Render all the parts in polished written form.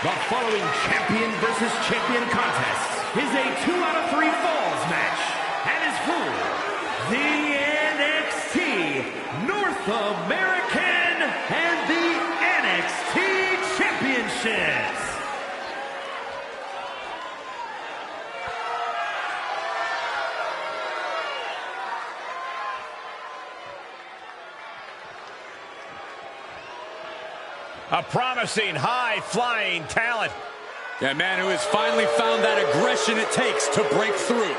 The following champion versus champion contest is a 2 out of 3 falls match and is for the NXT North American and the NXT Championships. A promising, high-flying talent. A man who has finally found that aggression it takes to break through.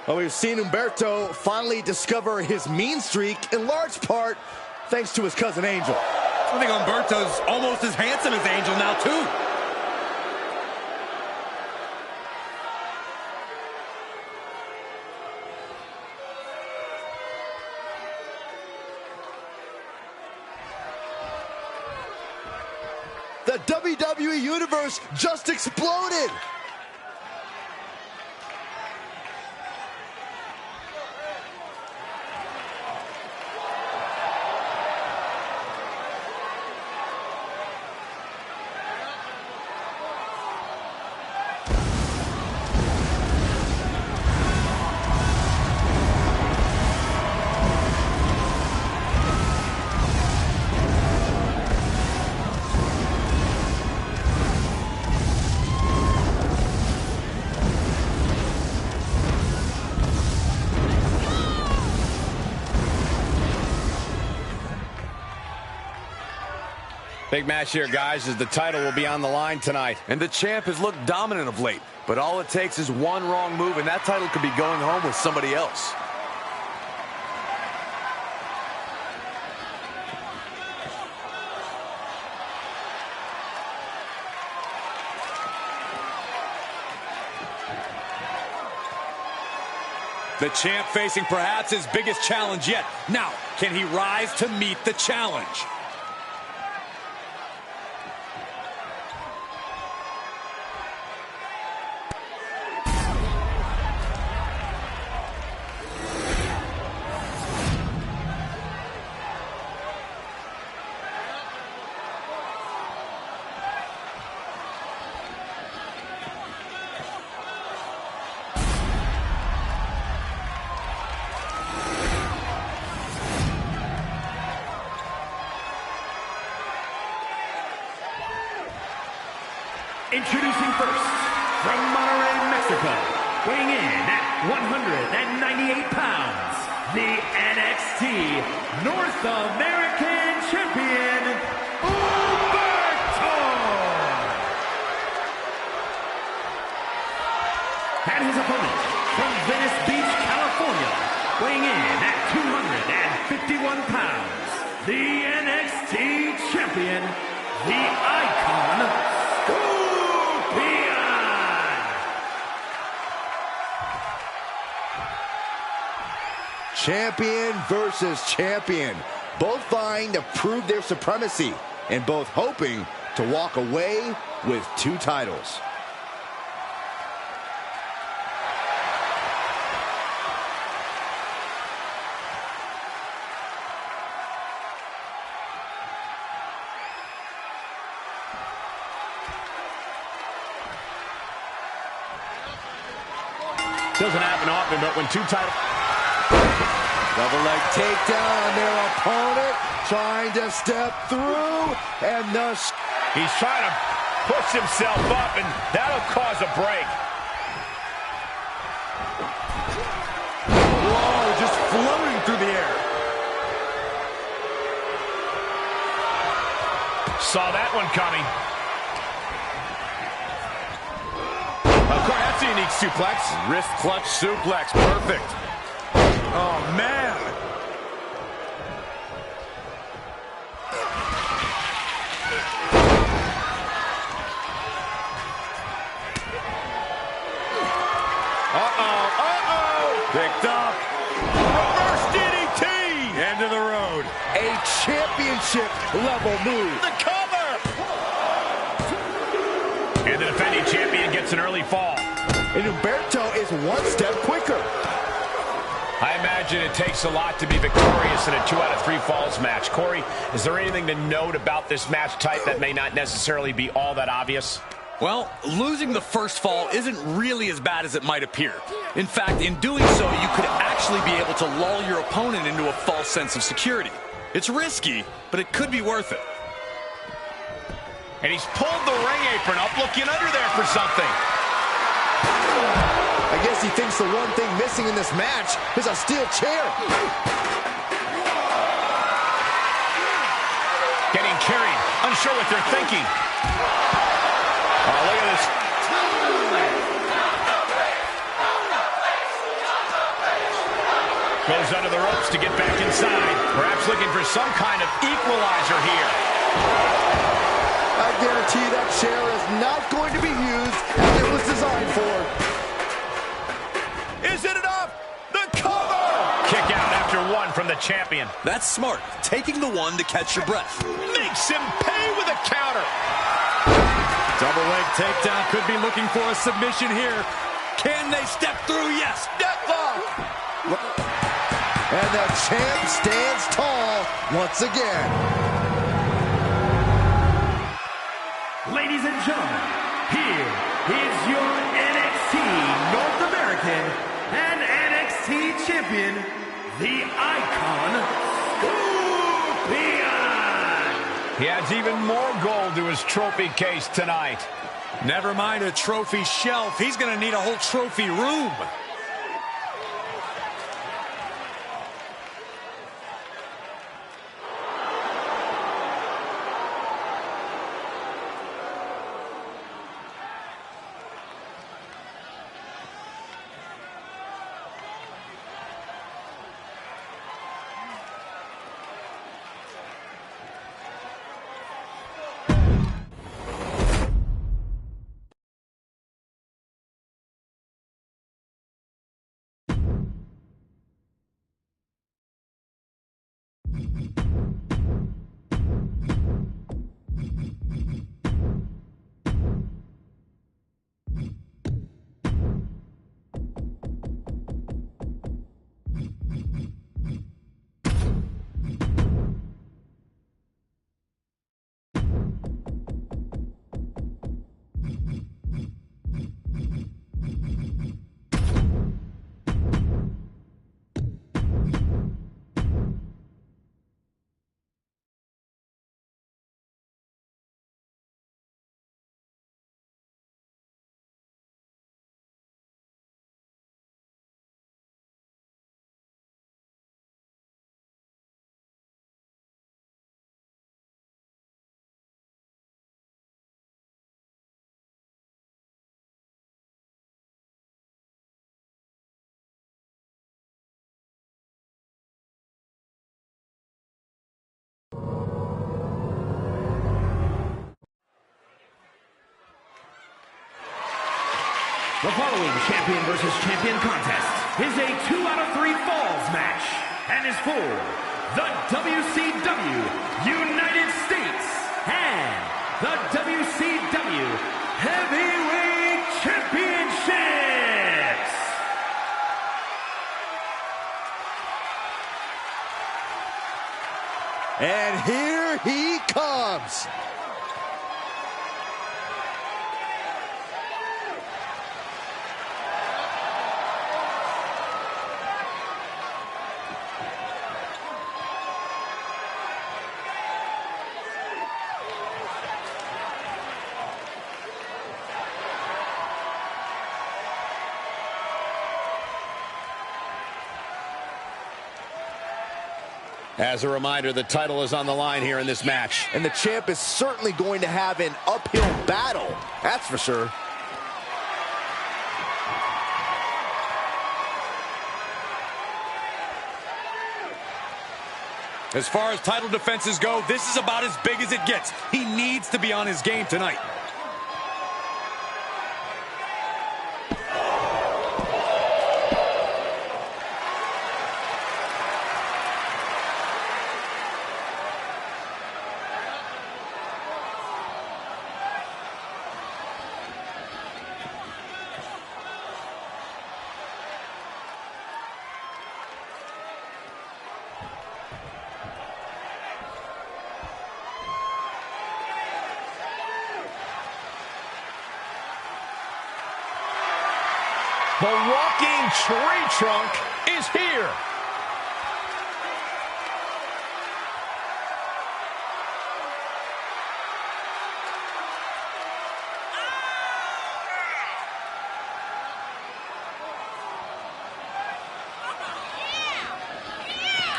Well, we've seen Humberto finally discover his mean streak, in large part thanks to his cousin Angel. I think Humberto's almost as handsome as Angel now, too. The WWE Universe just exploded! Big match here, guys, as the title will be on the line tonight. And the champ has looked dominant of late, but all it takes is one wrong move, and that title could be going home with somebody else. The champ facing perhaps his biggest challenge yet. Now, can he rise to meet the challenge? Introducing first, from Monterrey, Mexico, weighing in at 198 pounds, the NXT North American Champion, Humberto! And his opponent, from Venice Beach, California, weighing in at 251 pounds, the NXT Champion, the Icon, Champion versus champion, both vying to prove their supremacy and both hoping to walk away with 2 titles. Doesn't happen often, but when 2 titles... Double leg takedown on their opponent, trying to step through, and he's trying to push himself up, and that'll cause a break. Whoa, just floating through the air. Saw that one coming. Of course, that's a unique suplex. Wrist clutch suplex, perfect. Oh, man. Picked up. Reverse DDT. End of the road. a championship level move. The cover. And the defending champion gets an early fall. And Humberto is one step quicker. I imagine it takes a lot to be victorious in a 2 out of 3 falls match. Corey, is there anything to note about this match type that may not necessarily be all that obvious? Well, losing the first fall isn't really as bad as it might appear. In fact, in doing so, you could actually be able to lull your opponent into a false sense of security. It's risky, but it could be worth it. And he's pulled the ring apron up, looking under there for something. I guess he thinks the one thing missing in this match is a steel chair. Getting carried, unsure what they're thinking. Oh, look at this. Goes under the ropes to get back inside. Perhaps looking for some kind of equalizer here. I guarantee that chair is not going to be used as it was designed for. Is it enough? The cover! Kick out after 1 from the champion. That's smart. Taking the one to catch your breath. Makes him pay with a counter. Double leg takedown, could be looking for a submission here. Can they step through? Yes. Deathlock. And the champ stands tall once again. Ladies and gentlemen, here is your NXT North American and NXT champion, the Icon Scorpion. He adds even more gold to his trophy case tonight. Never mind a trophy shelf. He's going to need a whole trophy room. The following champion versus champion contest is a 2 out of 3 falls match and is for the WCW United States and the WCW Heavyweight Championships. And here he comes. As a reminder, the title is on the line here in this match. And the champ is certainly going to have an uphill battle, that's for sure. As far as title defenses go, this is about as big as it gets. He needs to be on his game tonight. The walking tree trunk is here.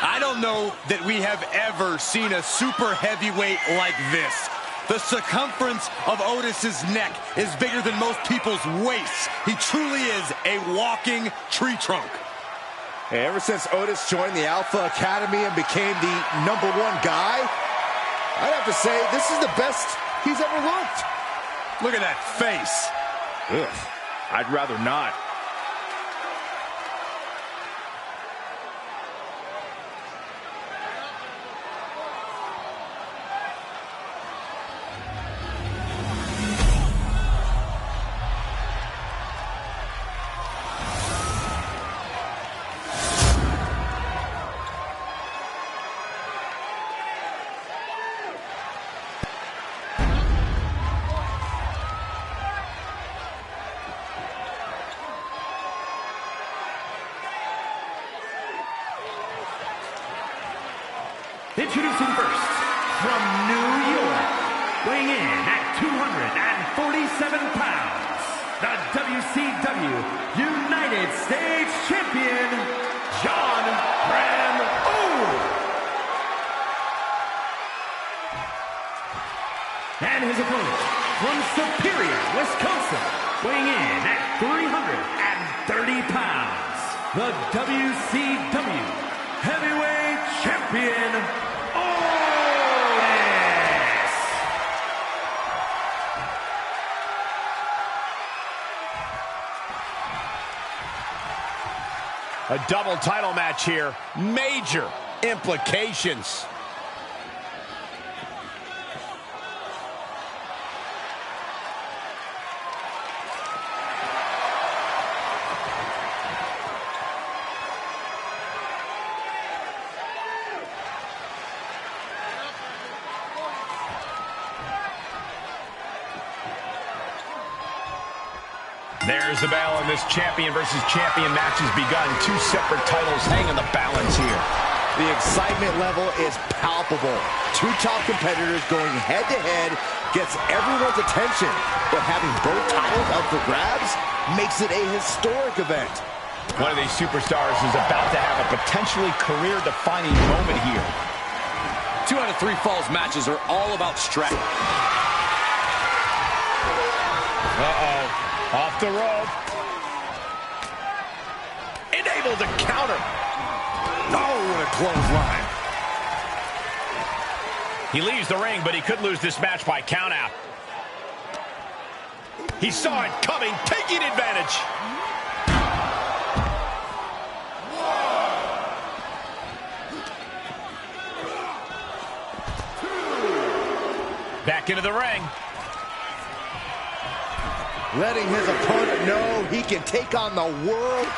I don't know that we have ever seen a super heavyweight like this. The circumference of Otis's neck is bigger than most people's waists. He truly is a walking tree trunk. Hey, ever since Otis joined the Alpha Academy and became the #1 guy, I'd have to say this is the best he's ever looked. Look at that face. Ugh, I'd rather not. Introducing first, from New York, weighing in at 247 pounds, the WCW United States Champion, John RAMBO. And his opponent, from Superior, Wisconsin, weighing in at 330 pounds, the WCW Heavyweight Champion, OTIS. A double title match here. Major implications. There's the bell, and this champion versus champion match has begun. Two separate titles hang in the balance here. The excitement level is palpable. Two top competitors going head-to-head gets everyone's attention, but having both titles up for grabs makes it a historic event. One of these superstars is about to have a potentially career-defining moment here. 2 out of 3 falls matches are all about strategy. Uh-oh. Off the rope. Enabled to counter. Oh, what a clothesline. He leaves the ring, but he could lose this match by countout. He saw it coming, taking advantage. Back into the ring. Letting his opponent know he can take on the world.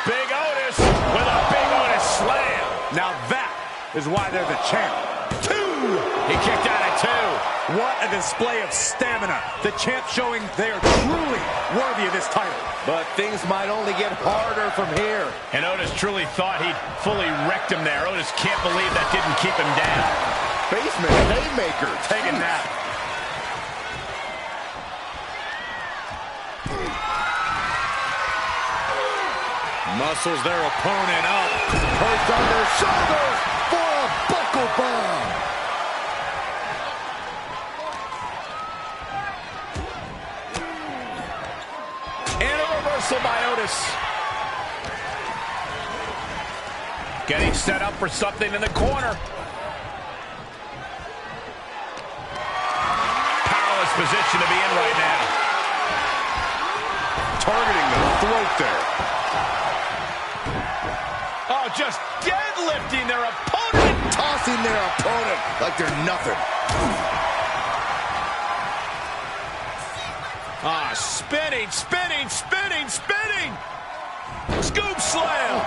Big Otis with a big Otis slam. Now that is why they're the champ. 2. He kicked out at 2. What a display of stamina. The champ showing they are truly worthy of this title. But things might only get harder from here. And Otis truly thought he'd fully wrecked him there. Otis can't believe that didn't keep him down. Basement haymaker. Taking that. Muscles their opponent up. Perched on their shoulders for a buckle bomb. And a reversal by Otis. Getting set up for something in the corner. Powerless position to be in right now. Targeting the throat there. Oh, just deadlifting their opponent. Tossing their opponent like they're nothing. Spinning, spinning, spinning, spinning. Scoop slam.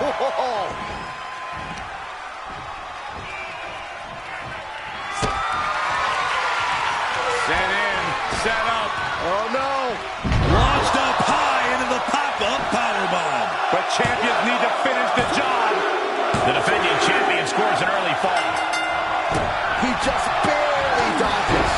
Set in, set up. Oh, no. Launched champions need to finish the job. The defending champion scores an early fall. He just barely dodges.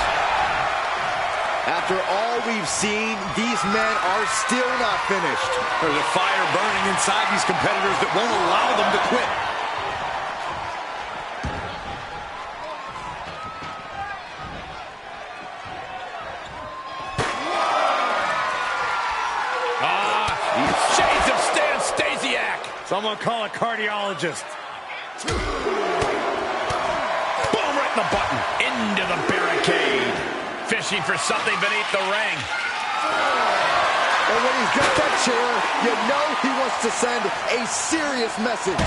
After all we've seen, these men are still not finished. There's a fire burning inside these competitors that won't allow them to quit. Shades of Stan Stasiak. Someone call a cardiologist. Boom, right in the button. Into the barricade. Fishing for something beneath the ring. And when he's got that chair, you know he wants to send a serious message.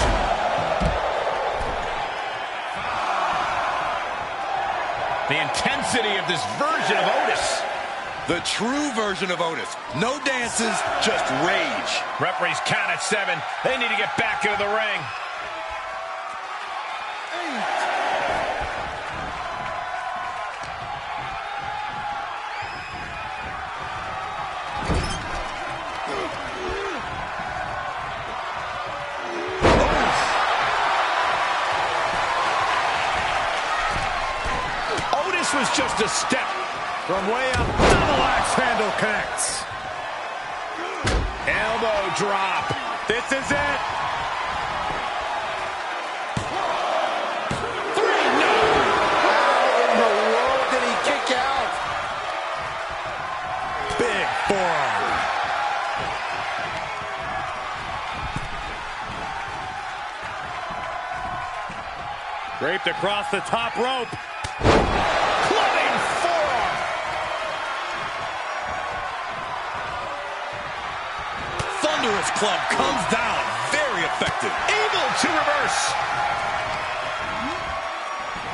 The intensity of this version of Otis. The true version of Otis. No dances, just rage. Referees count at 7. They need to get back into the ring. Otis was just a step. From way up, double axe handle connects. Elbow drop. This is it. 3, no. How in the world did he kick out? Big forearm. Draped across the top rope. Clubbing forearm. Thunderous club comes down. Very effective. Able to reverse.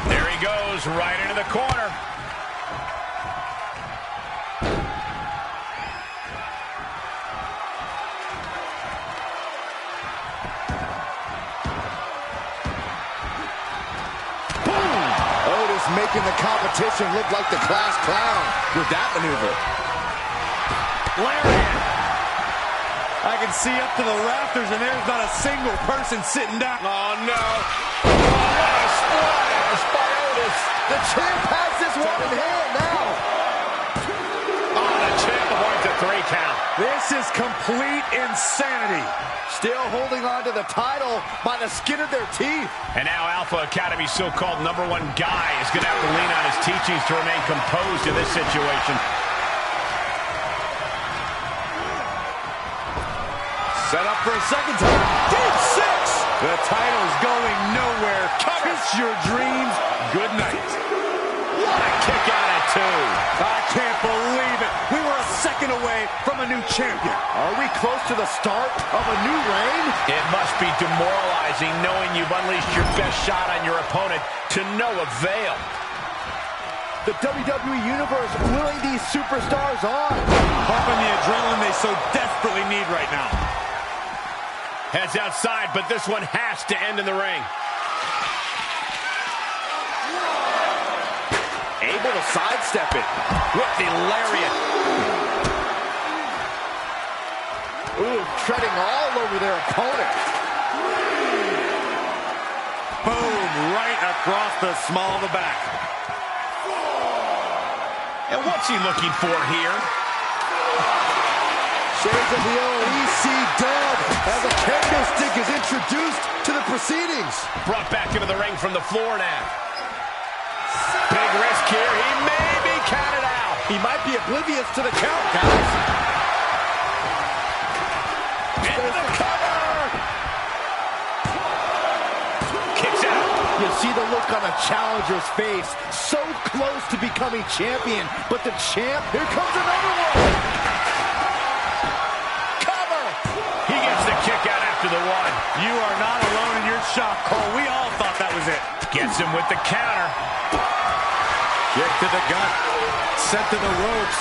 There he goes, right into the corner. Otis making the competition look like the class clown with that maneuver. Lariat. I can see up to the rafters, and there's not a single person sitting down. Oh, no. What a splash by Otis. The champ has this one in hand now. Oh, the champ avoids a 3 count. This is complete insanity. Still holding on to the title by the skin of their teeth. And now Alpha Academy's so-called #1 guy is going to have to lean on his teachings to remain composed in this situation. Set up for a second time. Deep 6. The title's going nowhere. Kiss your dreams. Good night. What a kick out at 2. I can't believe it. We were a second away from a new champion. Are we close to the start of a new reign? It must be demoralizing knowing you've unleashed your best shot on your opponent to no avail. The WWE Universe willing these superstars on. Pumping the adrenaline they so desperately need right now. Heads outside, but this one has to end in the ring. Able to sidestep it With the lariat. Ooh, treading all over their opponent. Boom, right across the small of the back. And what's he looking for here? Shades of the old EC dub as a kendo stick is introduced to the proceedings. Brought back into the ring from the floor now. Big risk here. He may be counted out. He might be oblivious to the count, guys. Into the cover. Kicks out. You see the look on a challenger's face. So close to becoming champion. But the champ, here comes another one. Cover. He gets the kick out after the 1. You are not alone in your shock, Cole. We all thought that was it. Gets him with the counter. Kick to the gut. Sent to the ropes.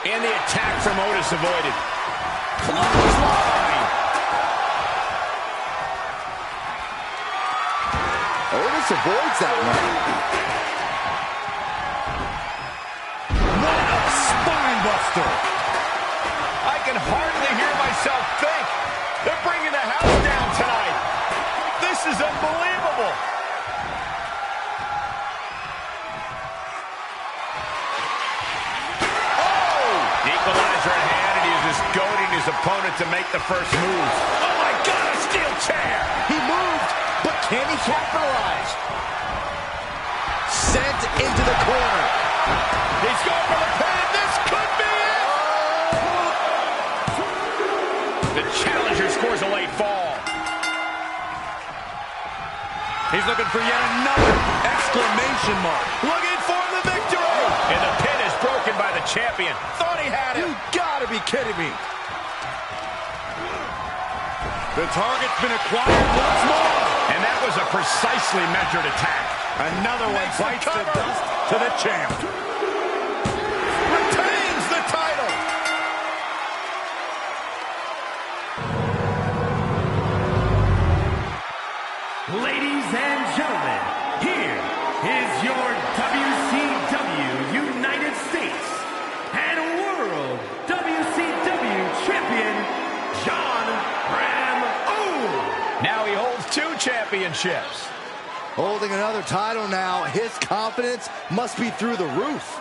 And the attack from Otis avoided. Clothesline. Otis avoids that one. What a spine buster. wanted to make the first move. Oh my God, a steel chair! He moved, but can he capitalize? Sent into the corner. He's going for the pin. This could be it! The challenger scores a late fall. He's looking for yet another exclamation mark. Looking for the victory! And the pin is broken by the champion. Thought he had it. You gotta be kidding me. The target's been acquired once more. And that was a precisely measured attack. Another one bites the dust to the champ. Retains the title. Ladies and gentlemen, here is your WCW United States and World WCW Champion, John RAMBO. Now he holds 2 championships. Holding another title now, his confidence must be through the roof.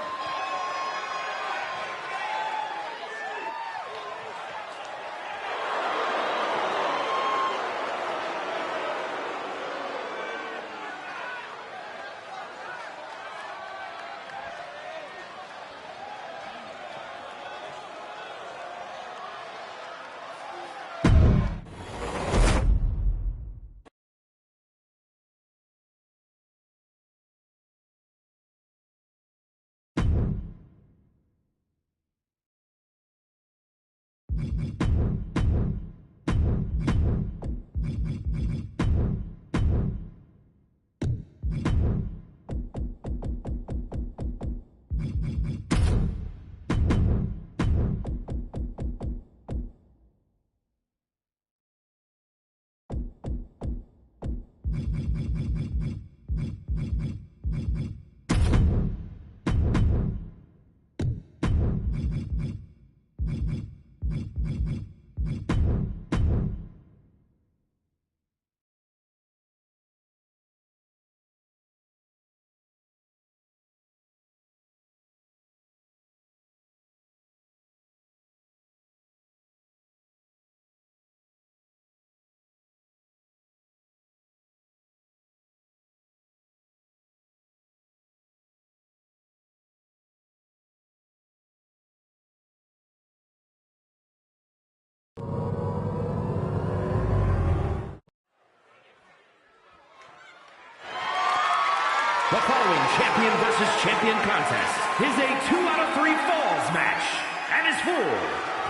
The following champion versus champion contest is a 2 out of 3 falls match and is for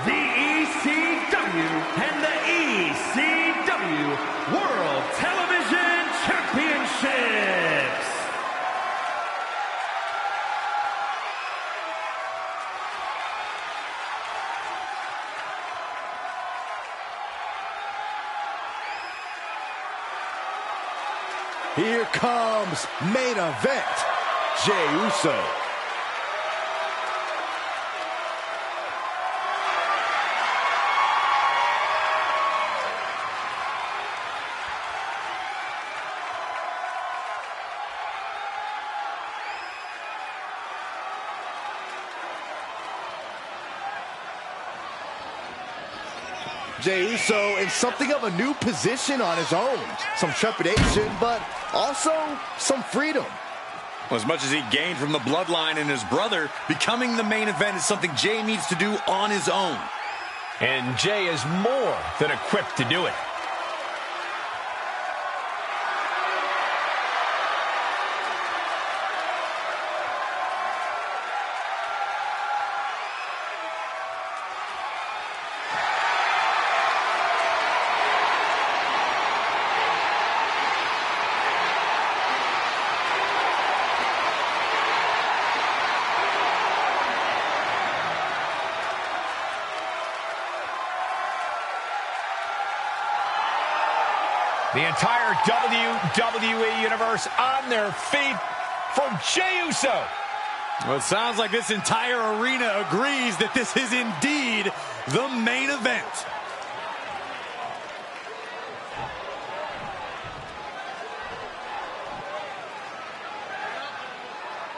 the ECW and the ECW World Television Championships. Here comes main event, Jey Uso. Jey Uso in something of a new position on his own. Some trepidation, but also some freedom. Well, as much as he gained from the bloodline and his brother, becoming the main event is something Jey needs to do on his own. And Jey is more than equipped to do it. The entire WWE Universe on their feet for Jey Uso. Well, it sounds like this entire arena agrees that this is indeed the main event.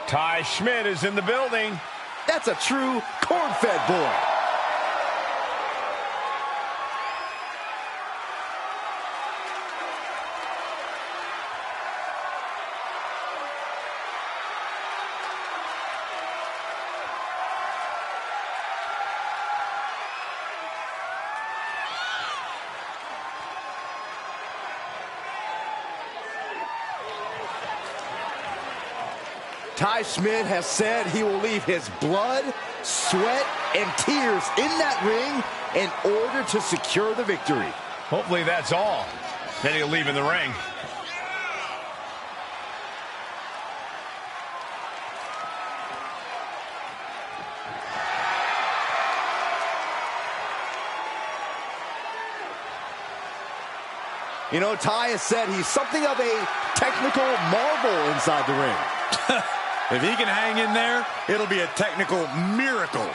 SCHMIT is in the building. That's a true corn-fed boy. Ty Schmidt has said he will leave his blood, sweat, and tears in that ring in order to secure the victory. Hopefully that's all that he'll leave in the ring. You know, Ty has said he's something of a technical marvel inside the ring. If he can hang in there, it'll be a technical miracle.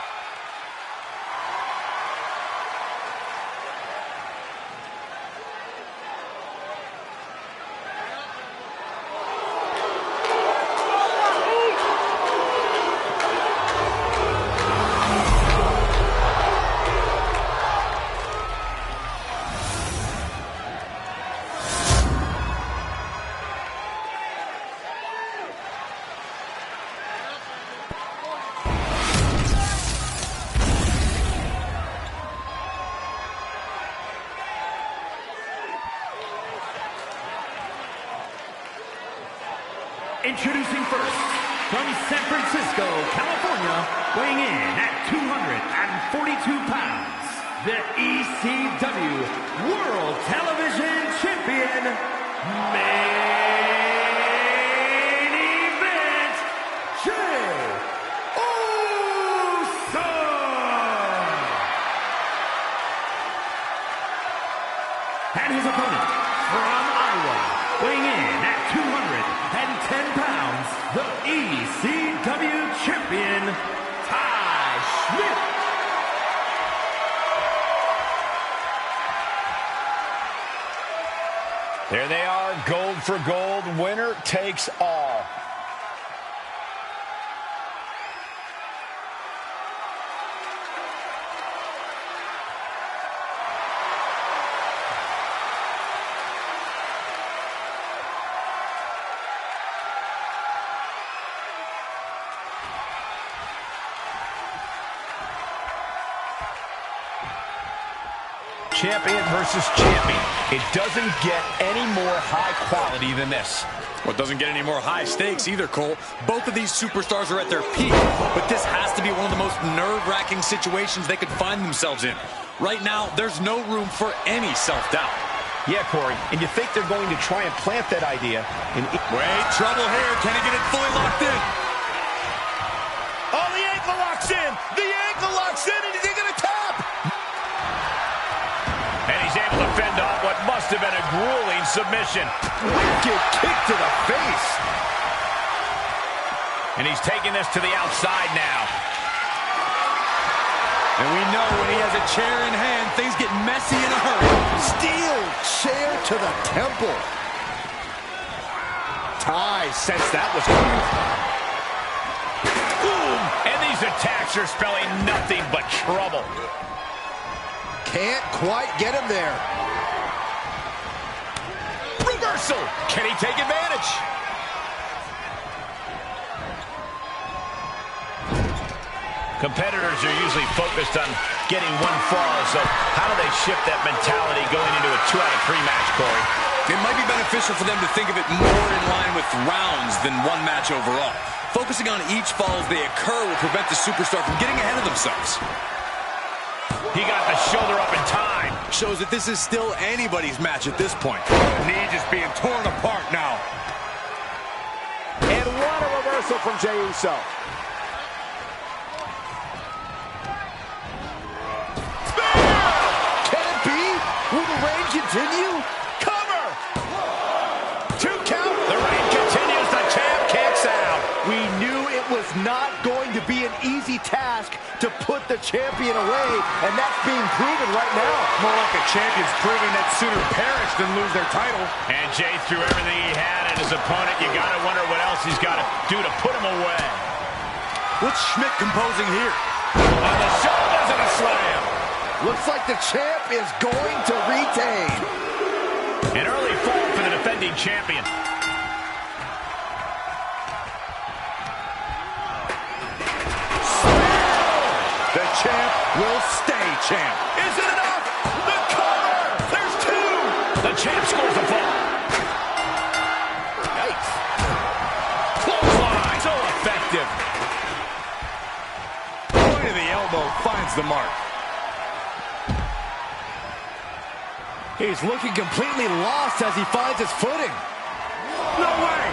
Introducing first, from San Francisco, California, weighing in at 242 pounds, the ECW World Television Champion, main event, Jey Uso! And his opponent, from Iowa, weighing in at 210 pounds, the ECW Champion, Ty Schmidt. There they are, gold for gold, winner takes all. Champion versus champion. It doesn't get any more high quality than this. Well, it doesn't get any more high stakes either, Cole. Both of these superstars are at their peak, but this has to be one of the most nerve-wracking situations they could find themselves in. Right now, there's no room for any self-doubt. Yeah, Corey, and you think they're going to try and plant that idea in... Wait, trouble here. Can he get it fully locked in? Oh, the ankle locks in! The ankle locks in, and he's going to tap! And he's able to fend off what must have been a grueling submission. Wicked kick to the face. And he's taking this to the outside now. And we know when he has a chair in hand, things get messy in a hurry. Steel chair to the temple. Ty sensed that was coming. Boom! And these attacks are spelling nothing but trouble. Can't quite get him there. Reversal! Can he take advantage? Competitors are usually focused on getting one fall, so how do they shift that mentality going into a 2-out-of-3 match, Corey? It might be beneficial for them to think of it more in line with rounds than one match overall. Focusing on each fall as they occur will prevent the superstar from getting ahead of themselves. He got the shoulder up in time. Shows that this is still anybody's match at this point. Knee just being torn apart now. And what a reversal from Jey Uso. Can it be? Will the reign continue? Cover! 2 count. The reign continues. The champ kicks out. We knew it was not going to be an easy task to put the champion away, and that's being proven right now. More like a champion's proving that sooner perish than lose their title. And Jey threw everything he had at his opponent. You got to wonder what else he's got to do to put him away. What's Schmidt composing here? On the shoulders and a slam. Looks like the champ is going to retain. An early fall for the defending champion. The champ will stay champ. Is it enough? The cover! There's 2! The champ scores the fall. Yikes. Clothesline. So elbow finds the mark. He's looking completely lost as he finds his footing. No way!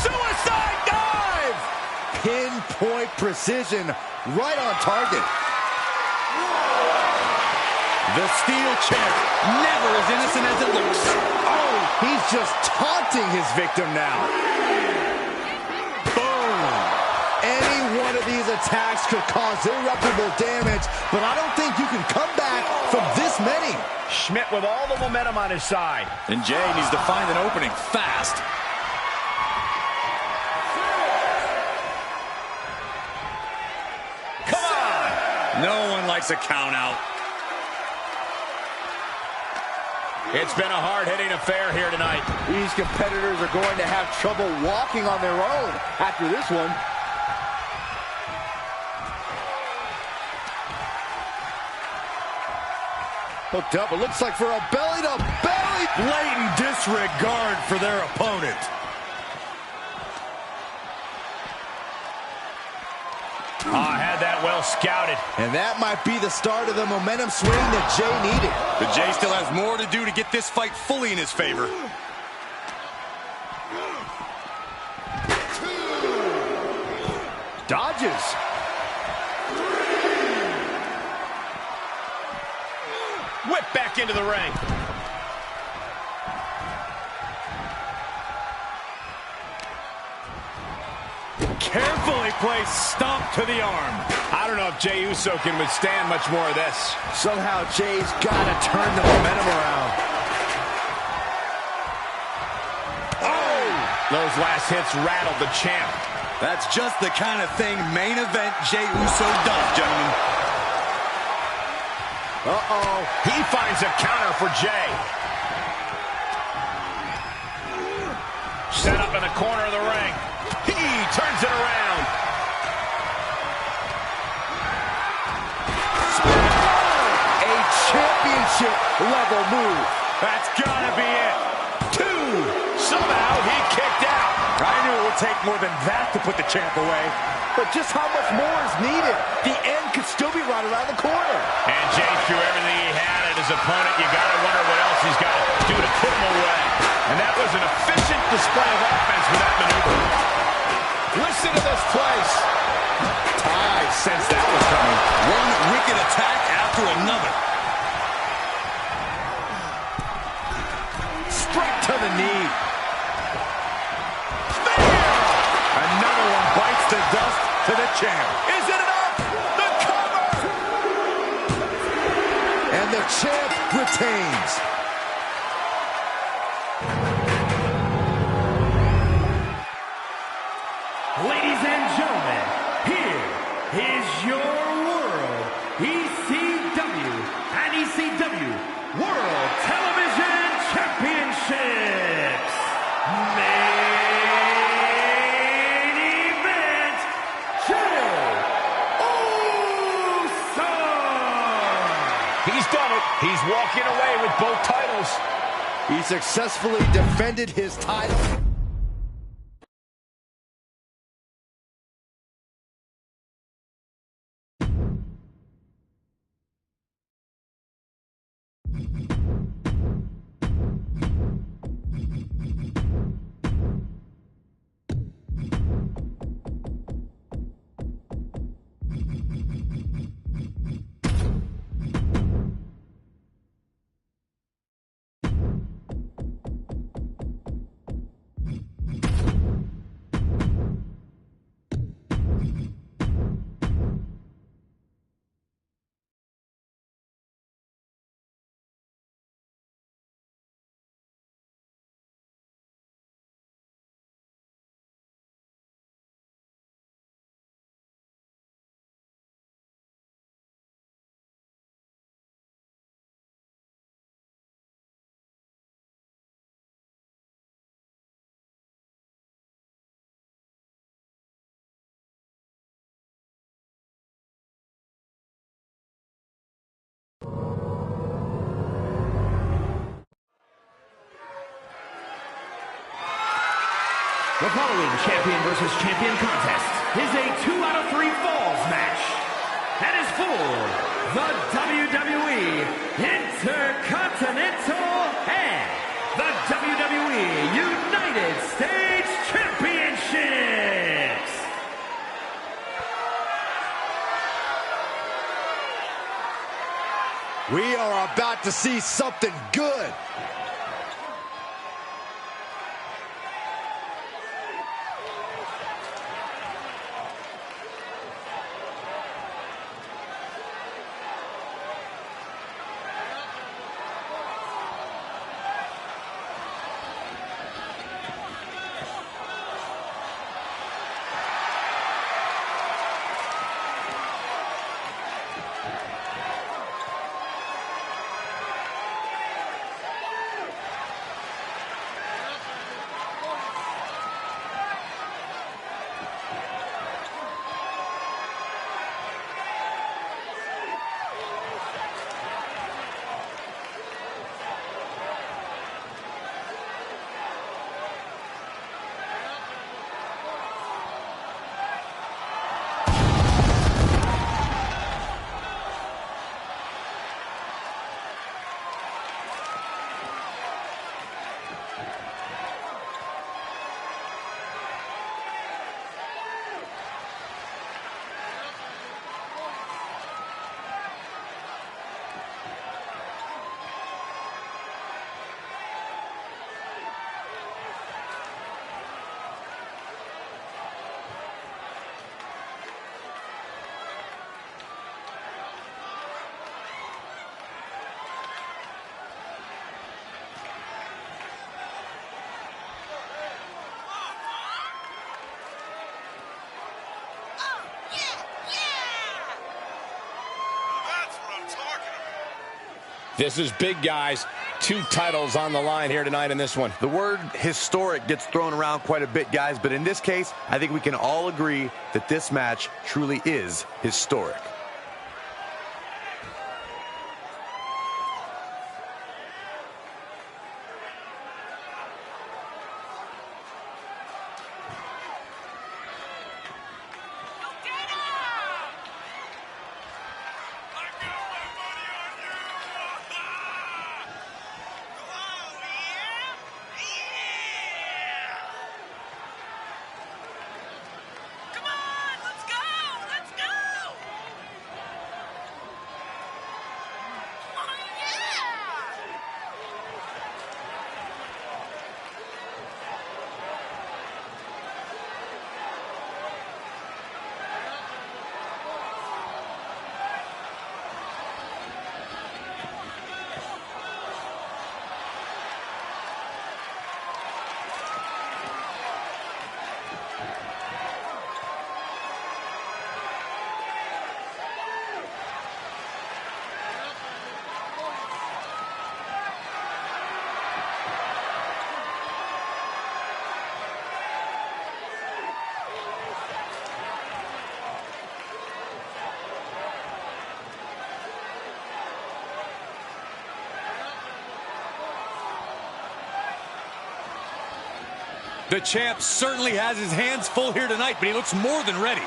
Suicide dive! Pinpoint precision, right on target. The Steel Champ, never as innocent as it looks. Oh, he's just taunting his victim now. Boom. Any one of these attacks could cause irreparable damage, but I don't think you can come back from this many. Schmidt with all the momentum on his side. And Jay needs to find an opening fast. Come on! No one likes a count out. It's been a hard-hitting affair here tonight. These competitors are going to have trouble walking on their own after this one. Hooked up, it looks like for a belly-to-belly. Blatant disregard for their opponent. Had that well scouted. And that might be the start of the momentum swing that Jay needed. But Jay still has more to do to get this fight fully in his favor. Dodges. Whip back into the ring. Carefully placed stomp to the arm. I don't know if Jey Uso can withstand much more of this. Somehow Jay's got to turn the momentum around. Oh! Those last hits rattled the champ. That's just the kind of thing main event Jey Uso does, gentlemen. Uh-oh. He finds a counter for Jay. Set up in the corner of the ring. He turns it around. A championship level move. That's gotta be it. 2. Somehow he kicked out. I knew it would take more than that to put the champ away. But just how much more is needed? The end could still be right around the corner. And Jay threw everything he had at his opponent. You gotta wonder what else he's got to do to put him away. And that was an efficient display of offense with that maneuver. Listen to this place. I sensed that was coming. One wicked attack after another. Straight to the knee. Another one bites the dust to the champ. Is it enough? The cover! And the champ retains. Ladies and gentlemen, here is your World ECW and ECW World Television Championships. Main event, Jey Uso. He's done it. He's walking away with both titles. He successfully defended his title. The following champion versus champion contest is a 2 out of 3 falls match. and is for the WWE Intercontinental and the WWE United States Championships. We are about to see something good. This is big, guys. 2 titles on the line here tonight in this one. The word historic gets thrown around quite a bit, guys, but in this case, I think we can all agree that this match truly is historic. The champ certainly has his hands full here tonight, but he looks more than ready.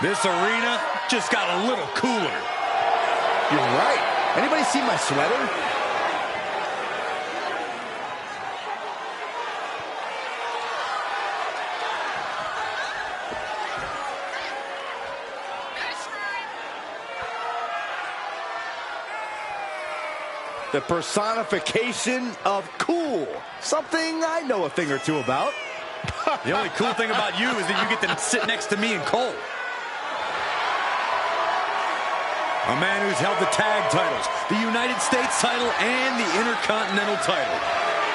This arena just got a little cooler. You're right. Anybody see my sweater? the personification of cool. Something I know a thing or two about. The only cool thing about you is that you get to sit next to me and Cole. A man who's held the tag titles, the United States title, and the Intercontinental title.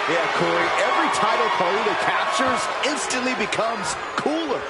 Yeah, Corey, every title Carlito captures instantly becomes cooler.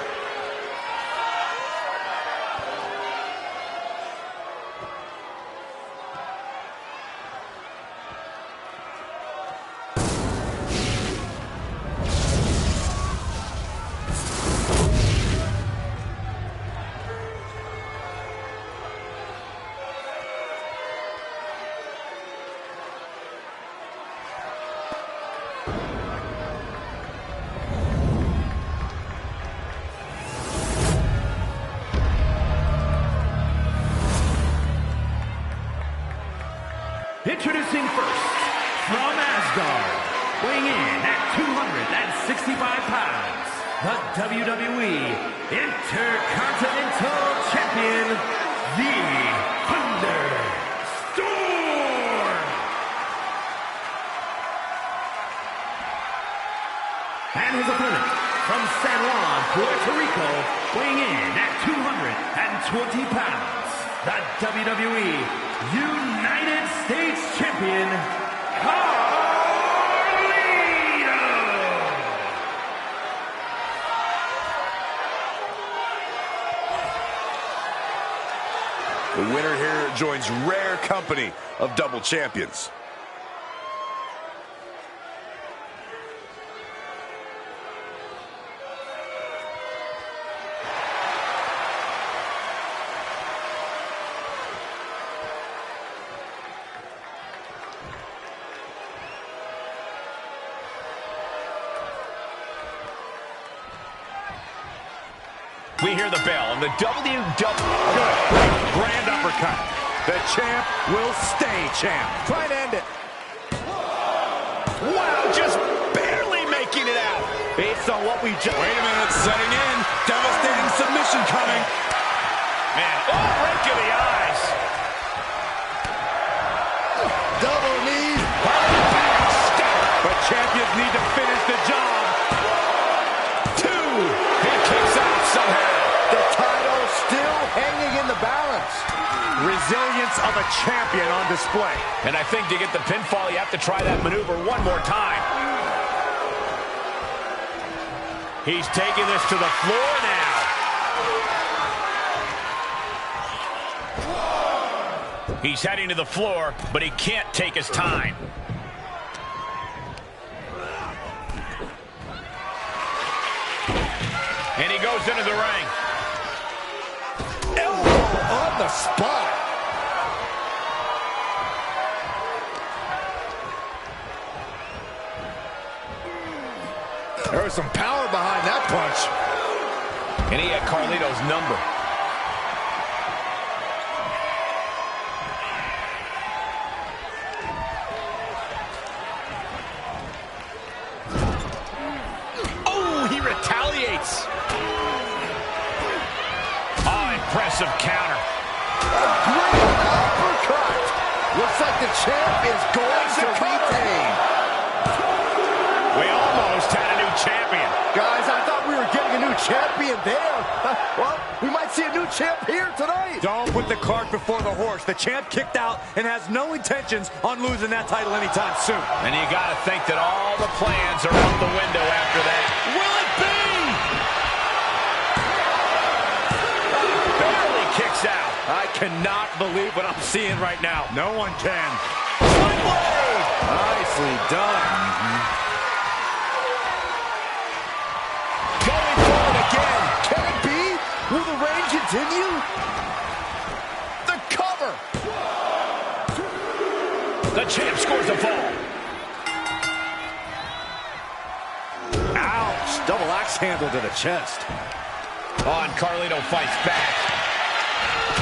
Introducing first, from Asgard, weighing in at 265 pounds, the WWE Intercontinental Champion, the Thunderstorm. And his opponent, from San Juan, Puerto Rico, weighing in at 220 pounds, the WWE United States Champion, CARLITO. The winner here joins rare company of double champions. We hear the bell, and the Grand uppercut. The champ will stay champ. Try and end it. wow, just barely making it out. Based on what we just... Wait a minute, setting in. Devastating submission coming. Man, oh, right to the eyes. Double knees. But champions need to finish the job. He kicks out somehow. The title still hanging in the balance. Resilience of a champion on display. And I think to get the pinfall, you have to try that maneuver one more time. He's taking this to the floor now. He's heading to the floor, but he can't take his time. And he goes into the ring. Elbow on the spot. There was some power behind that punch. And he had Carlito's number. Oh, he retaliates. Impressive counter. A great uppercut. Looks like the champ is going to retain. We almost had a new champion. Guys, I thought we were getting a new champion there. Well, we might see a new champ here tonight. Don't put the cart before the horse. The champ kicked out and has no intentions on losing that title anytime soon. And you got to think that all the plans are out the window after that. Will it be? Barely kicks out. I cannot believe what I'm seeing right now. No one can. Nicely done. Going forward again. Can it be? Will the reign continue? The cover. The champ scores a fall. Ouch. Double axe handle to the chest. On, Carlito fights back.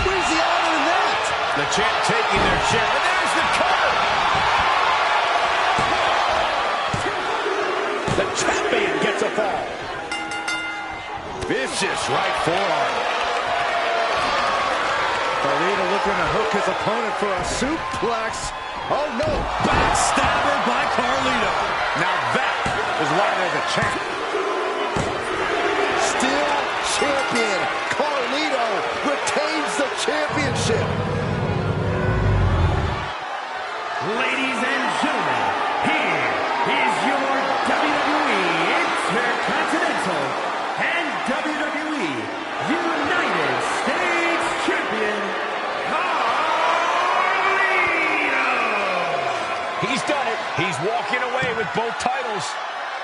Where's the honor in that? The champ taking their share. And there's the cover. The champion gets a fall. Vicious right forearm. Carlito looking to hook his opponent for a suplex. Oh, no. Backstabber by Carlito. Now that is why they're the champ. Still champion. Carlito retains the championship. Ladies and gentlemen, here is your WWE Intercontinental and WWE United States Champion, Carlito! He's done it. He's walking away with both titles.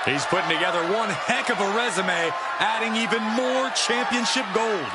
He's putting together one heck of a resume, adding even more championship gold.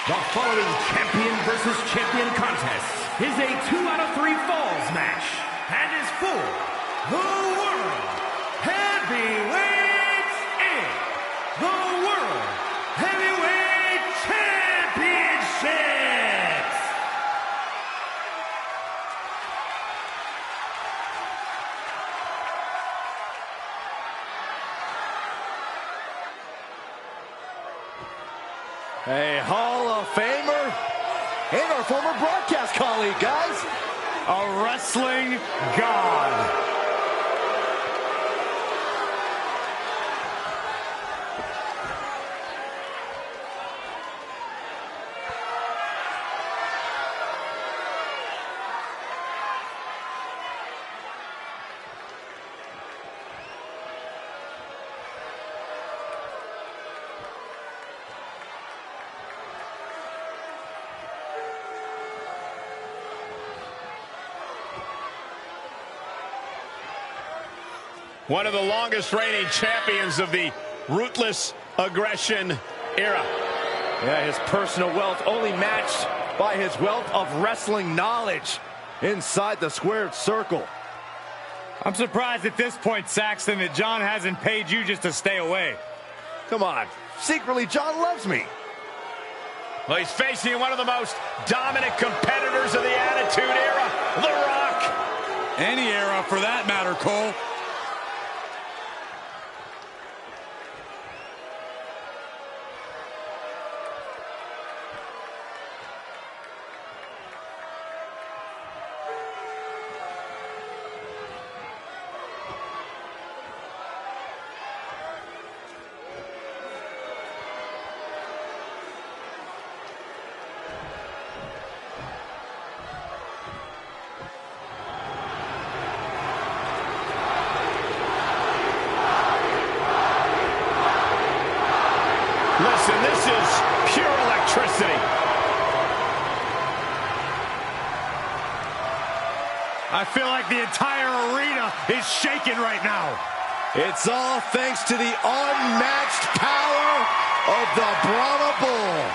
The following champion versus champion contest is a 2 out of 3 falls match and is for the World Heavyweight and the World Heavyweight Championships. A Hall of Famer and our former broadcast colleague, guys. A wrestling god. One of the longest reigning champions of the ruthless aggression era. Yeah, his personal wealth only matched by his wealth of wrestling knowledge inside the squared circle. I'm surprised at this point, Saxton, that John hasn't paid you just to stay away. Come on, secretly John loves me. Well, he's facing one of the most dominant competitors of the Attitude Era, The Rock. Any era for that matter, Cole. Listen, this is pure electricity. I feel like the entire arena is shaking right now. It's all thanks to the unmatched power of the Brahma Bull.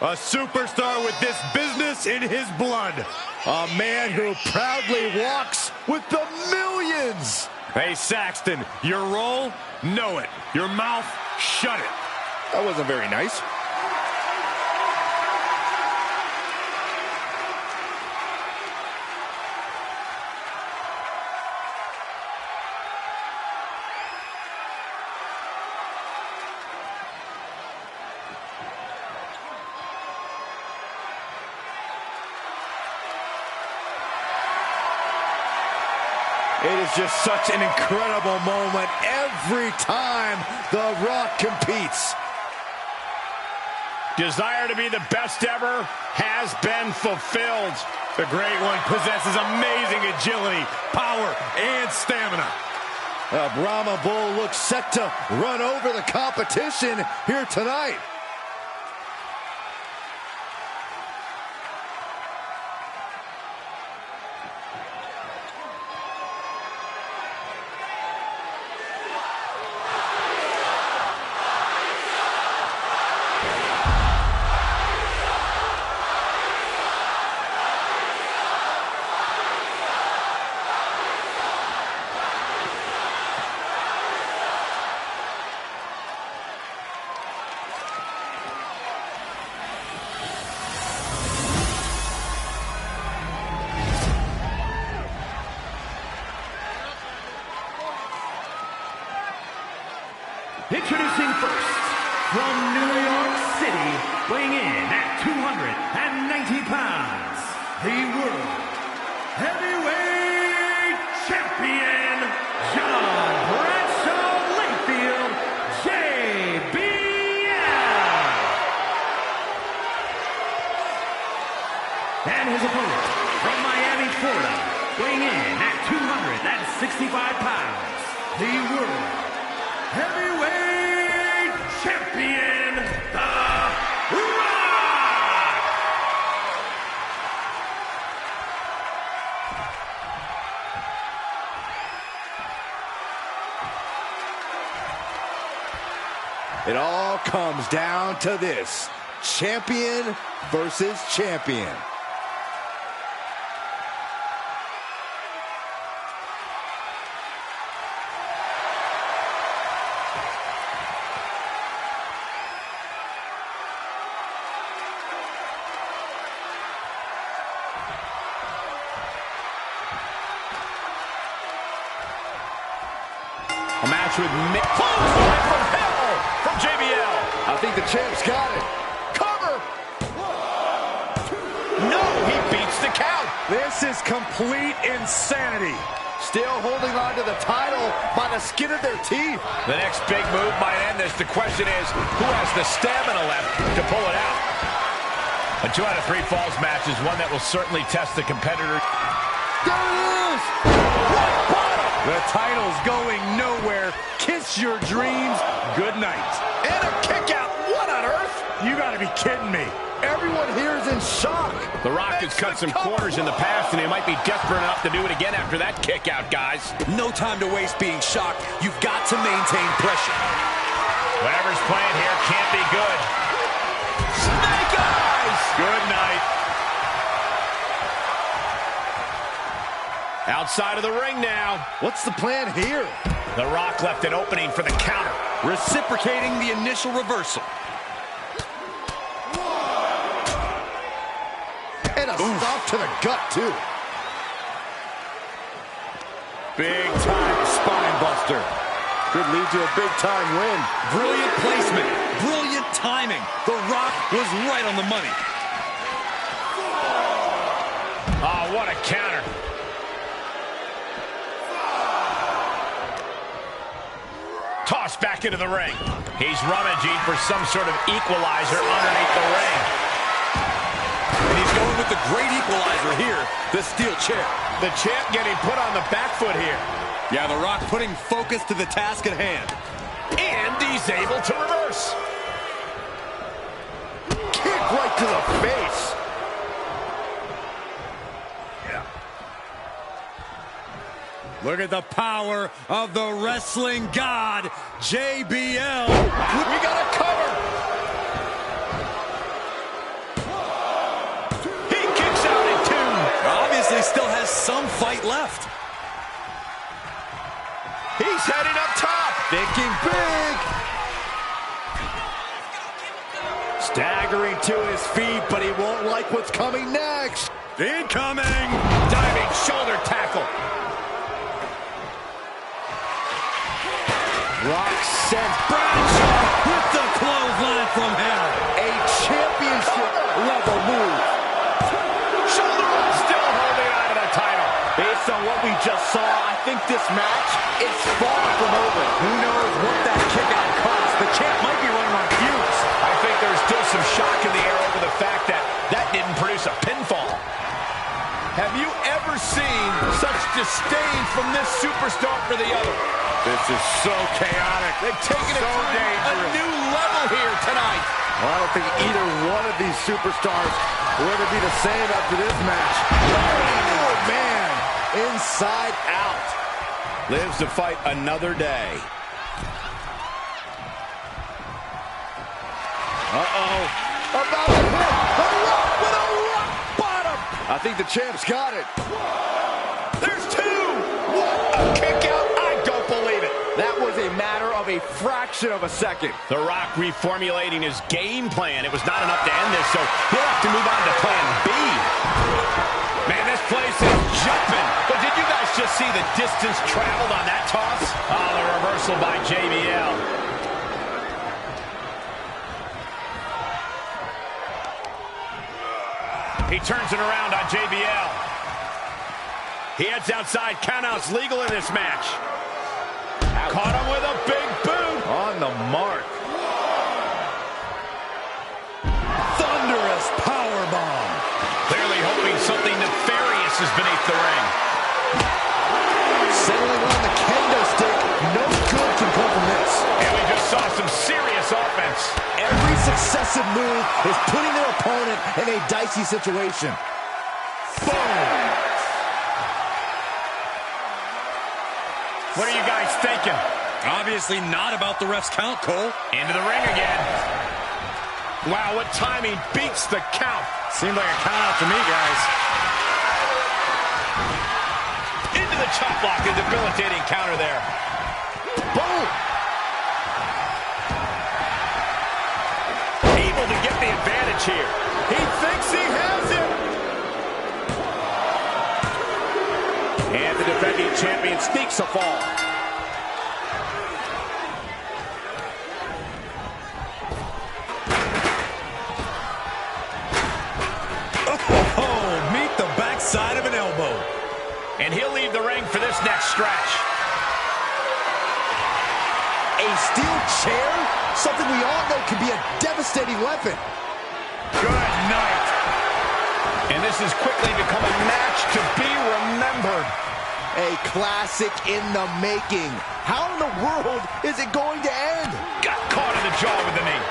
A superstar with this business in his blood. A man who proudly walks with the millions. Hey, Saxton, your role, know it. Your mouth, shut it. That wasn't very nice. It is just such an incredible moment every time The Rock competes. Desire to be the best ever has been fulfilled. The Great One possesses amazing agility, power, and stamina. Brahma Bull looks set to run over the competition here tonight. Introducing first, from New York City, weighing in at 290 pounds, the World Heavyweight Champion, John Bradshaw Layfield, JBL. And his opponent, from Miami, Florida, weighing in at 265 pounds, the World Heavyweight Champion, The Rock! It all comes down to this: champion versus champion. A match with Mick Clothesline from hell from JBL. I think the champ's got it. Cover. No, he beats the count. This is complete insanity. Still holding on to the title by the skin of their teeth. The next big move might end this. The question is, who has the stamina left to pull it out? A 2 out of 3 falls match is one that will certainly test the competitor. There it is! The title's going nowhere. Kiss your dreams. Good night. And a kick out. What on earth? You gotta be kidding me. Everyone here is in shock. The Rock has cut some corners in the past, and he might be desperate enough to do it again after that kick out, guys. No time to waste being shocked. You've got to maintain pressure. Whatever's playing here can't be good. Snake eyes! Good night. Outside of the ring now. What's the plan here? The Rock left an opening for the counter. Reciprocating the initial reversal. And a stop to the gut, too. Big time spine buster. Could lead to a big time win. Brilliant placement. Brilliant timing. The Rock was right on the money. Oh, what a counter. Tossed back into the ring. He's rummaging for some sort of equalizer underneath the ring. And he's going with the great equalizer here, the steel chair. The champ getting put on the back foot here. Yeah, The Rock putting focus to the task at hand. And he's able to reverse. Kick right to the face. Look at the power of the wrestling god, JBL. We got a cover. obviously still has some fight left. He's heading up top. Thinking big. Staggering to his feet, but he won't like what's coming next. Incoming. Diving shoulder tackle. Rock sends Bradshaw with the clothesline from hell. a championship level move. Shoulder roll still holding on to the title. Based on what we just saw, I think this match is far from over. Who knows what that kick out cost? The champ might be running on fumes. I think there's still some shock in the air over the fact that that didn't produce a pinfall. Have you ever seen such disdain from this superstar for the other? This is so chaotic. They've taken it to a new level here tonight. Well, I don't think either one of these superstars will ever be the same after this match. Oh, man. Inside out. Lives to fight another day. Uh-oh. About to hit. A rock with a rock bottom. I think the champ's got it. There's two. What a kick out. I don't believe it. That was a matter of a fraction of a second. The Rock reformulating his game plan. It was not enough to end this, so he'll have to move on to plan B. Man, this place is jumping. But did you guys just see the distance traveled on that toss? Oh, the reversal by JBL. He turns it around on JBL. He heads outside. Countouts legal in this match. Caught him with a big boot. On the mark. Thunderous powerbomb. Clearly hoping something nefarious is beneath the ring. Settling on the kendo stick. No good can come from this. And we just saw some serious offense. Every successive move is putting their opponent in a dicey situation. Boom! What are you guys thinking? Obviously not about the ref's count, Cole. Into the ring again. Wow, what timing beats the count. Seemed like a count out to me, guys. Into the chop block, a debilitating counter there. Boom! Able to get the advantage here. He thinks he has it. And the defending champion sneaks a fall. Oh, meet the backside of an elbow. And he'll leave the ring for this next stretch. A steel chair? Something we all know can be a devastating weapon. Good night. And this has quickly become a match to be remembered. A classic in the making. How in the world is it going to end? Got caught in the jaw with the knee.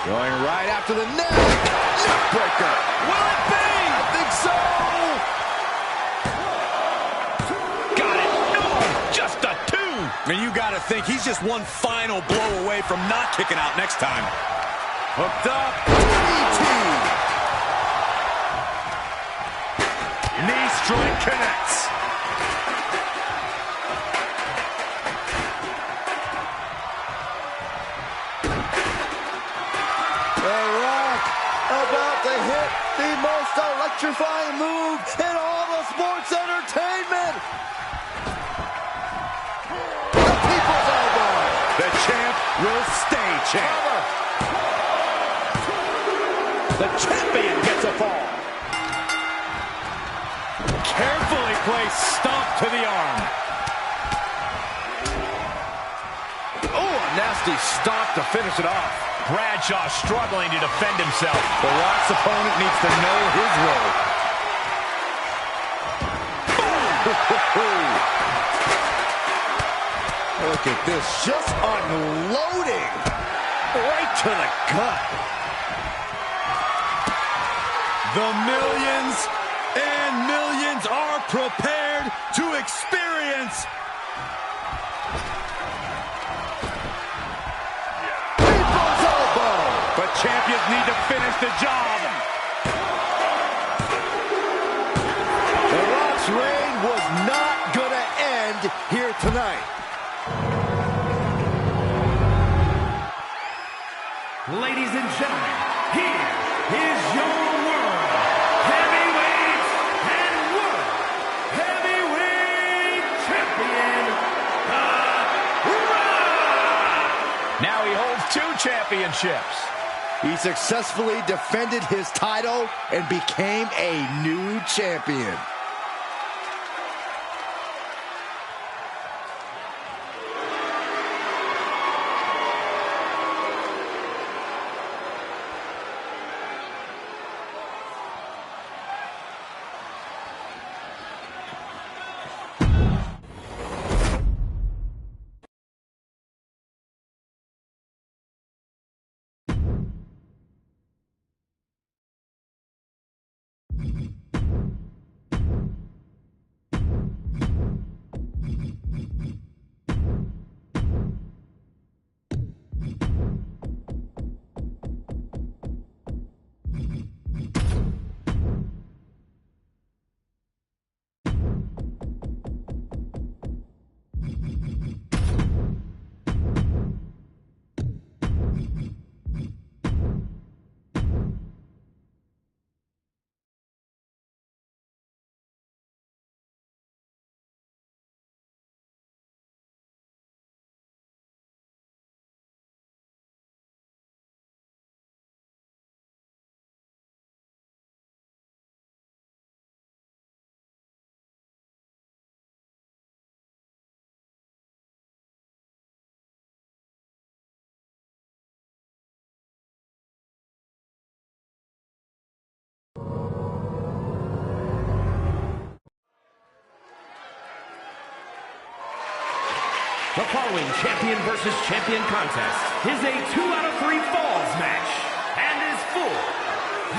Going right after the neck. Neckbreaker. Will it be? I think so. Got it. No, just a two. And you got to think he's just one final blow away from not kicking out next time. Hooked up. DDT. Knee strike connects. The Rock about to hit the most electrifying move in all of sports entertainment. The people's elbow. The champ will stay champ. The champion gets a fall. Carefully placed stomp to the arm. Oh, a nasty stomp to finish it off. Bradshaw struggling to defend himself. The Rock's opponent needs to know his role. Look at this, just unloading right to the gut. The millions and millions are prepared to experience the job. The Rock's reign was not gonna end here tonight. Ladies and gentlemen, here is your world heavyweight and world heavyweight champion, The Rock! Now he holds 2 championships. He successfully defended his title and became a new champion. The following champion versus champion contest is a 2-out-of-3 falls match and is for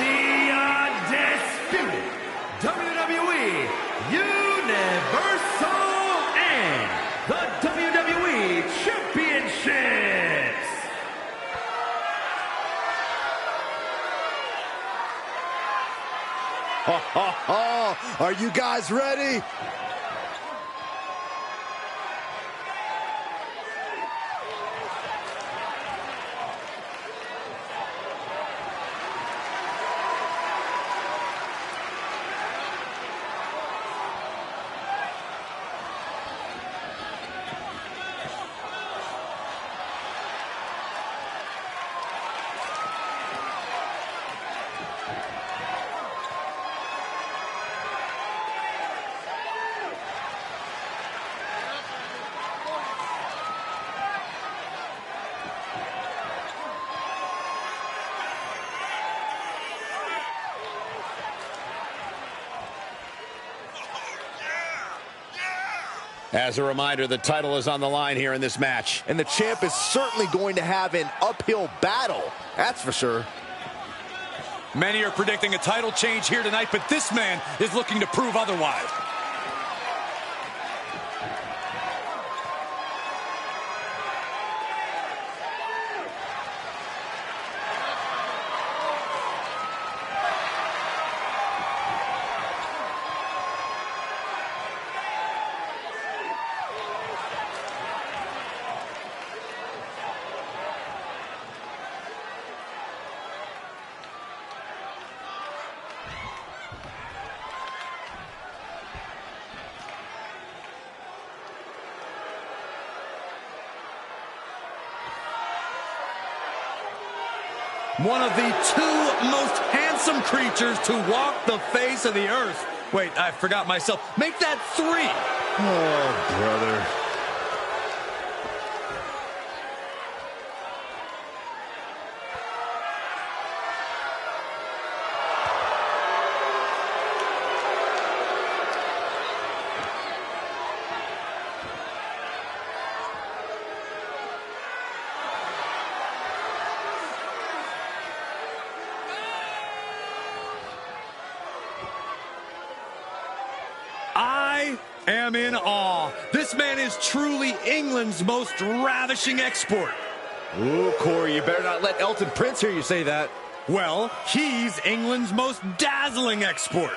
the undisputed WWE Universal and the WWE Championships. Are you guys ready? As a reminder, the title is on the line here in this match. And the champ is certainly going to have an uphill battle, that's for sure. Many are predicting a title change here tonight, but this man is looking to prove otherwise. One of the 2 most handsome creatures to walk the face of the earth. Wait, I forgot myself. Make that 3. Oh, brother. I am in awe. This man is truly England's most ravishing export. Ooh, Corey, you better not let Elton Prince hear you say that. Well, he's England's most dazzling export.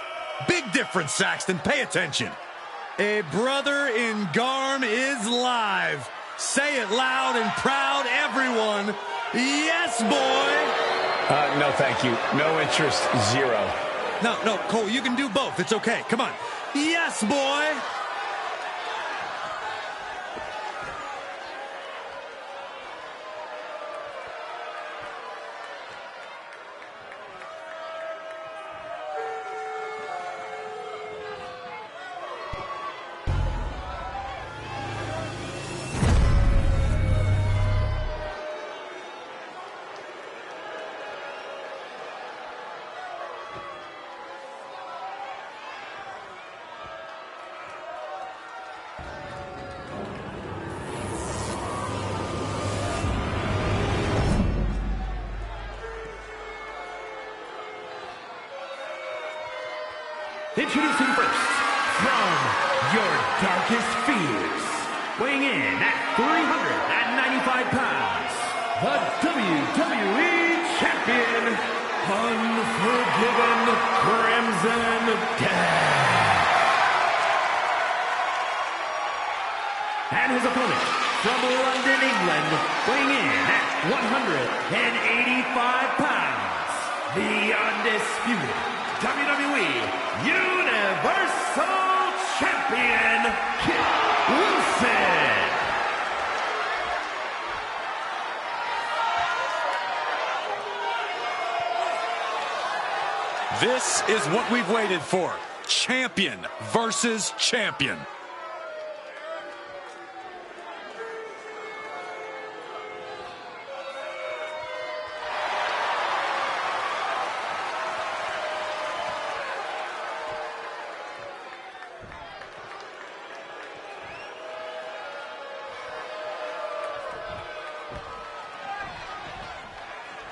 Big difference, Saxton. Pay attention. A brother in Garm is live. Say it loud and proud, everyone. Yes, boy. No, thank you. No interest, zero. No, Cole, you can do both. It's okay. Come on. Yes, boy. Introducing first, from your darkest fears, weighing in at 395 pounds, the WWE Champion, Unforgiven Crimson Death. And his opponent, from London, England, weighing in at 185 pounds, the undisputed WWE Universal Champion, Kit Wilson. This is what we've waited for. Champion versus champion.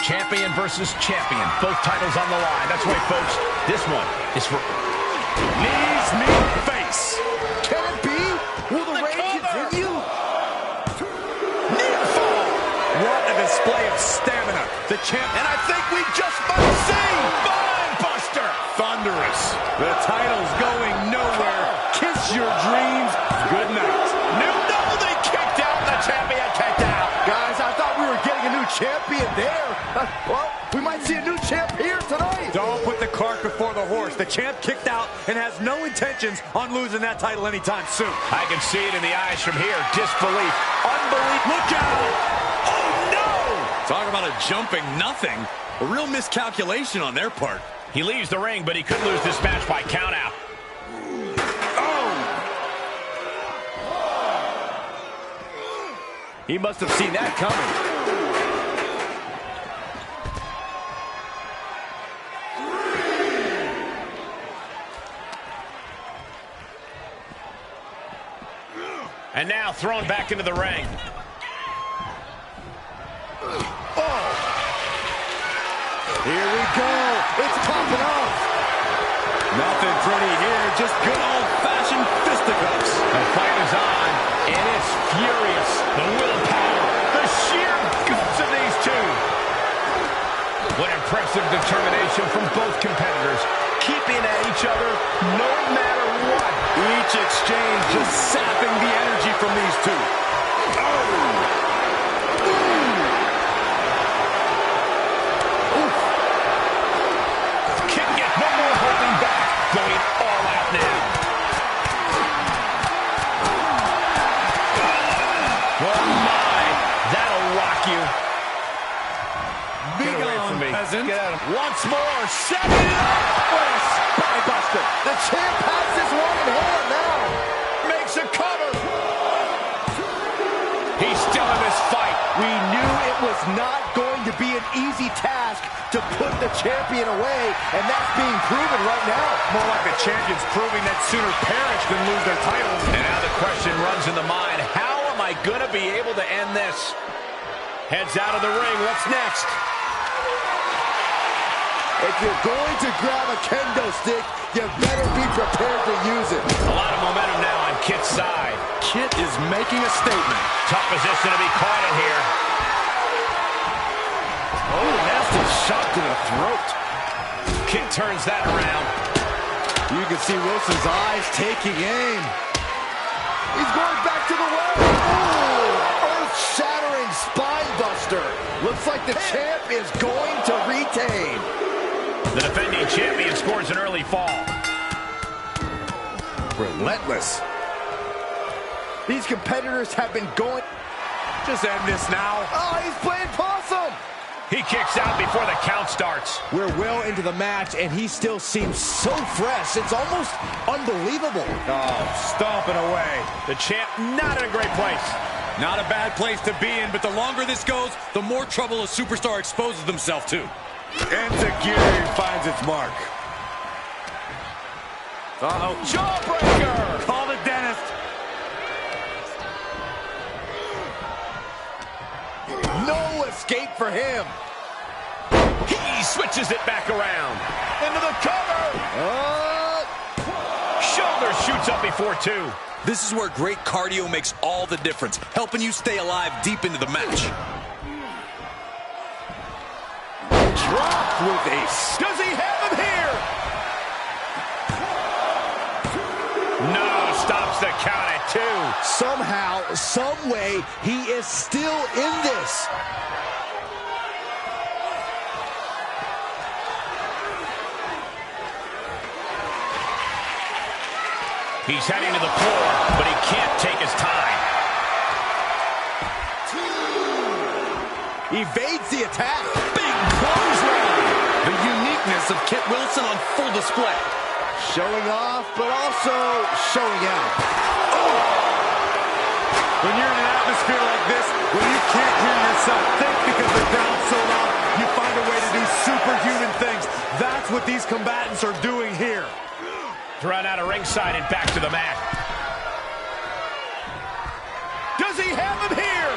Champion versus champion. Both titles on the line. That's right, folks. This one is for Knees, knee, face. Can it be? Will the reign continue? Near fall. What a display of stamina. The champ, and I think we just might see Spine Buster. Thunderous. The title's going nowhere. Kiss your dreams. Good night. they kicked out. The champion kicked out. Guys, I thought we were getting a new champion there. Well, we might see a new champ here tonight. Don't put the cart before the horse. The champ kicked out and has no intentions on losing that title anytime soon. I can see it in the eyes from here. Disbelief. Unbelief. Look out! Oh, no! Talk about a jumping nothing. A real miscalculation on their part. He leaves the ring, but he could lose this match by countout. He must have seen that coming. And now thrown back into the ring. Oh! Here we go. It's popping off. Nothing pretty here. Just good old-fashioned fisticuffs. The fight is on, and it's furious. The willpower, the sheer guts of these two. What impressive determination from both competitors, keeping at each other no matter what. Each exchange just sapping the energy from these two. Can't get no more holding back. Going all out now. Oh my, that'll rock you. Be Get away gone, from me. peasant. Get out of Once more, set it up. What a spine buster. The champ has this one in hand now. Makes a cover. He's still in this fight. We knew it was not going to be an easy task to put the champion away, and that's being proven right now. More like the champions proving that sooner perish than lose their titles. And now the question runs in the mind, how am I going to be able to end this? Heads out of the ring. What's next? If you're going to grab a kendo stick, you better be prepared to use it. A lot of momentum now on Kit's side. Kit is making a statement. Tough position to be caught in here. Oh, nasty Shot to the throat. Kick turns that around. You can see Wilson's eyes taking aim. He's going back to the well. Oh, earth-shattering spine buster. Looks like the champ is going to retain. The defending champion scores an early fall. Relentless. These competitors have been going. Just end this now. Oh, he's playing possum. He kicks out before the count starts. We're well into the match, and he still seems so fresh. It's almost unbelievable. Oh, stomping away. The champ not in a great place. Not a bad place to be in, but the longer this goes, the more trouble a superstar exposes themselves to. Enziguri finds its mark. Uh-oh. Jawbreaker! Call the dentist. No escape for him. He switches it back around. Into the cover. Shoulder shoots up before two. This is where great cardio makes all the difference, helping you stay alive deep into the match. Dropped with a... Does he have him here? No, stops the count at two. Somehow, some way, he is still in this. He's heading to the floor, but he can't take his time. Evades the attack. Big clothesline! The uniqueness of Kit Wilson on full display. Showing off, but also showing out. When you're in an atmosphere like this, when you can't hear yourself think because they're down so loud, you find a way to do superhuman things. That's what these combatants are doing here. Run out of ringside and back to the mat. Does he have him here?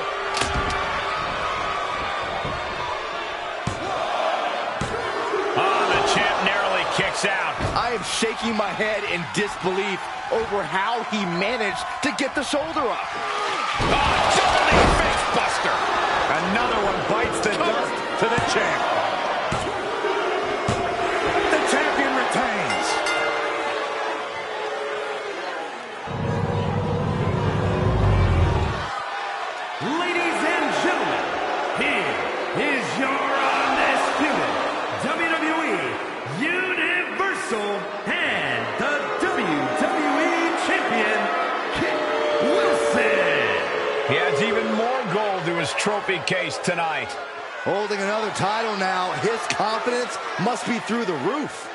Oh, the champ narrowly kicks out. I am shaking my head in disbelief over how he managed to get the shoulder up. Oh, jumping face buster. Another one bites the dust to the champ. The champion retains. Ladies and gentlemen, here is your undisputed WWE Universal and the WWE Champion, Kit Wilson. He adds even more gold to his trophy case tonight. Holding another title now, his confidence must be through the roof.